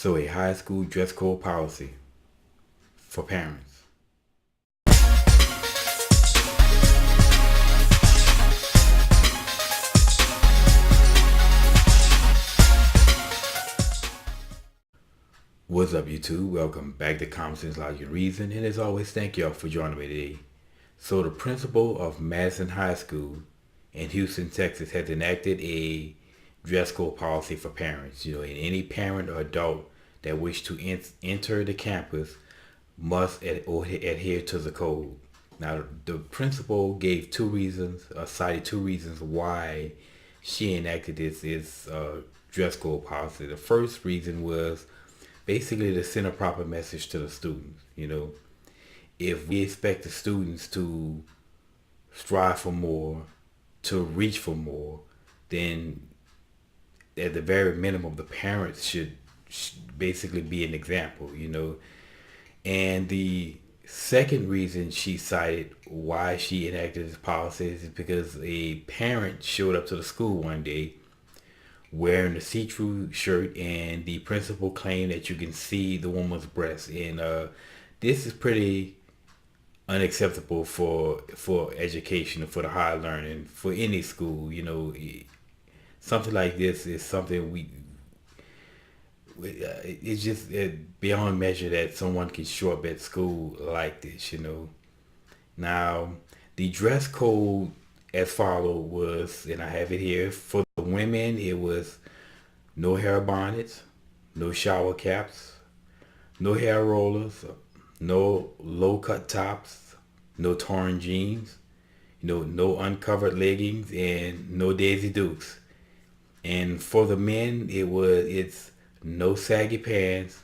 So a high school dress code policy for parents. What's up, YouTube? Welcome back to Common Sense, Logic, and Reason. And as always, thank y'all for joining me today. So the principal of Madison High School in Houston, Texas has enacted a dress code policy for parents. And any parent or adult that wish to enter the campus must adhere to the code. Now, the principal gave cited two reasons why she enacted this dress code policy. The first reason was basically to send a proper message to the students. If we expect the students to strive for more, to reach for more, then at the very minimum, the parents should basically be an example. And the second reason she cited why she enacted this policy is because a parent showed up to the school one day wearing a see-through shirt, and the principal claimed that you can see the woman's breast. And this is pretty unacceptable for education, for the higher learning, for any school. Something like this is something it's just beyond measure that someone can show up at school like this. Now, the dress code as followed was, and I have it here, for the women it was no hair bonnets, no shower caps, no hair rollers, no low cut tops, no torn jeans, no uncovered leggings, and no Daisy Dukes. And for the men it's no saggy pants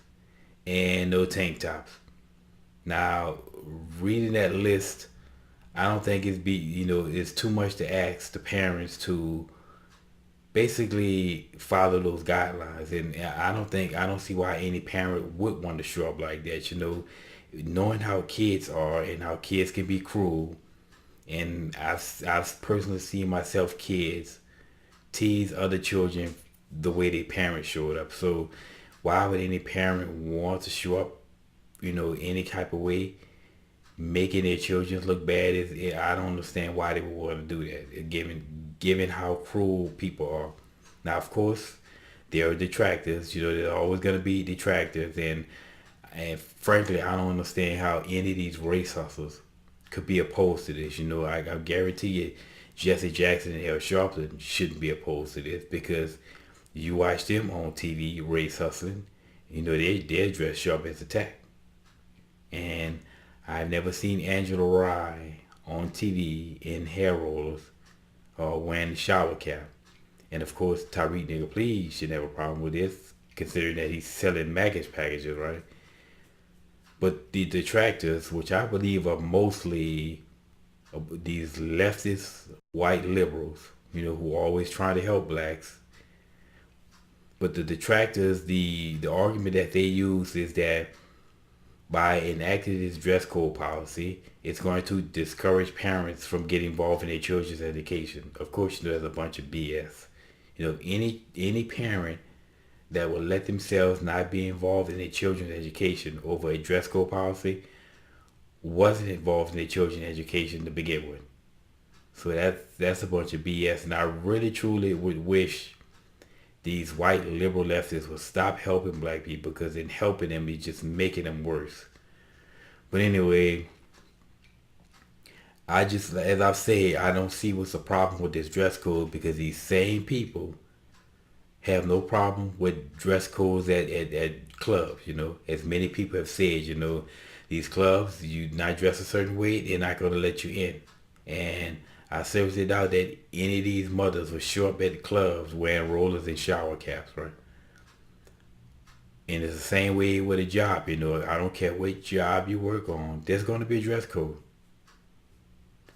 and no tank tops. Now, reading that list, I don't think it's too much to ask the parents to basically follow those guidelines. And I don't see why any parent would want to show up like that. Knowing how kids are and how kids can be cruel, and I've personally seen myself kids tease other children the way their parents showed up. So why would any parent want to show up, any type of way, making their children look bad? I don't understand why they would want to do that, given how cruel people are. Now, of course, there are detractors. There's always going to be detractors, and frankly, I don't understand how any of these race hustlers could be opposed to this. I guarantee you, Jesse Jackson and Al Sharpton shouldn't be opposed to this, because you watch them on TV race hustling, they're dressed sharp as a tack. And I've never seen Angela Rye on TV in hair rollers or wearing a shower cap. And of course, Tyreek Nigga Please should have a problem with this, considering that he's selling maggot packages, right? But the detractors, which I believe are mostly these leftist white liberals, who are always trying to help blacks. But the detractors, the argument that they use is that by enacting this dress code policy, it's going to discourage parents from getting involved in their children's education. Of course, there's a bunch of BS. Any parent that will let themselves not be involved in their children's education over a dress code policy wasn't involved in their children's education to begin with. So that's a bunch of BS. And I really truly would wish these white liberal leftists would stop helping black people, because in helping them, it's just making them worse. But anyway, as I've said, I don't see what's the problem with this dress code, because these same people have no problem with dress codes at clubs. As many people have said, these clubs, you not dress a certain way, they're not going to let you in. And I seriously doubt that any of these mothers will show up at clubs wearing rollers and shower caps, right? And it's the same way with a job. I don't care what job you work on, there's going to be a dress code.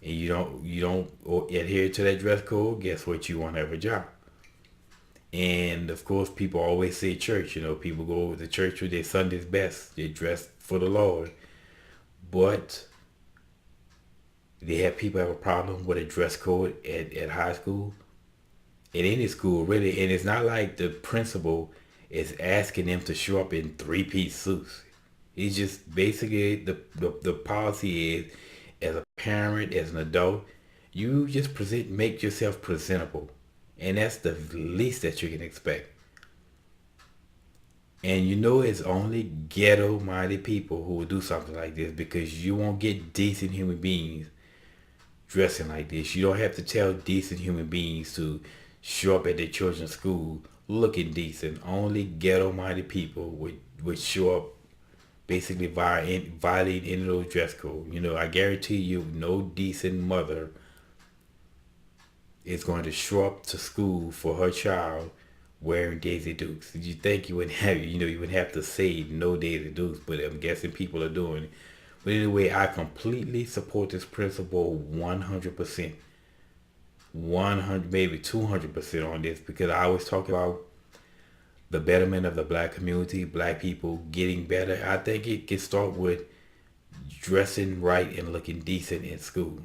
And you don't adhere to that dress code, guess what? You won't have a job. And of course, people always say church. People go to church with their Sunday's best. They're dressed for the Lord. But they have people have a problem with a dress code at high school, at any school really. And it's not like the principal is asking them to show up in three-piece suits. It's just basically the policy is, as a parent, as an adult, you just make yourself presentable, and that's the least that you can expect. And you know it's only ghetto-minded people who will do something like this, because you won't get decent human beings dressing like this. You don't have to tell decent human beings to show up at their children's school looking decent. Only ghetto-minded people would show up basically violating any of those dress code. You know, I guarantee you, no decent mother is going to show up to school for her child wearing Daisy Dukes. You think you wouldn't have, you wouldn't have to say no Daisy Dukes, but I'm guessing people are doing it. But anyway, I completely support this principle 100%. 100, maybe 200% on this, because I always talk about the betterment of the black community, black people getting better. I think it can start with dressing right and looking decent in school.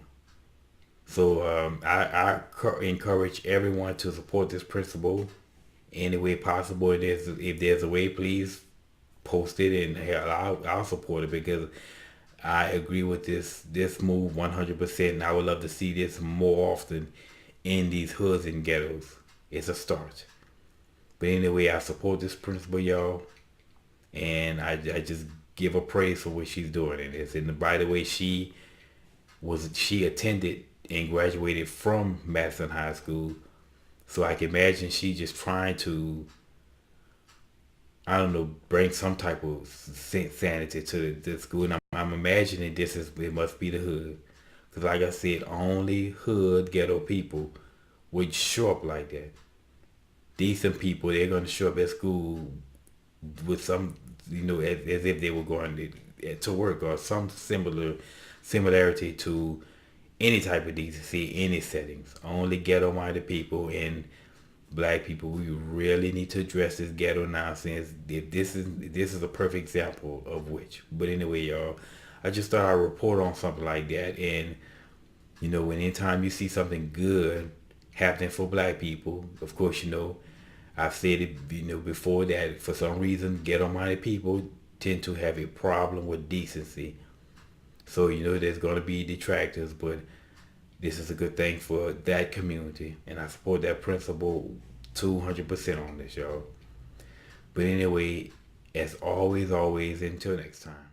So I encourage everyone to support this principle any way possible. If there's a way, please post it, and hell, I'll support it, because I agree with this move 100%, and I would love to see this more often in these hoods and ghettos. It's a start. But anyway, I support this principle, y'all, and I just give her praise for what she's doing in this. And by the way, she attended and graduated from Madison High School, so I can imagine she just trying to, I don't know, bring some type of sanity to the school. And I'm imagining it must be the hood, because like I said, only hood ghetto people would show up like that. Decent people, they're going to show up at school with some, as if they were going to work, or some similarity to any type of decency, any settings. Only ghetto-minded people and black people, we really need to address this ghetto nonsense. This is a perfect example of which. But anyway, y'all, I just thought I'd report on something like that. And when anytime you see something good happening for black people, of course, I've said it, before, that for some reason ghetto-minded people tend to have a problem with decency. So there's going to be detractors, but this is a good thing for that community, and I support that principle 200% on this, y'all. But anyway, as always, until next time.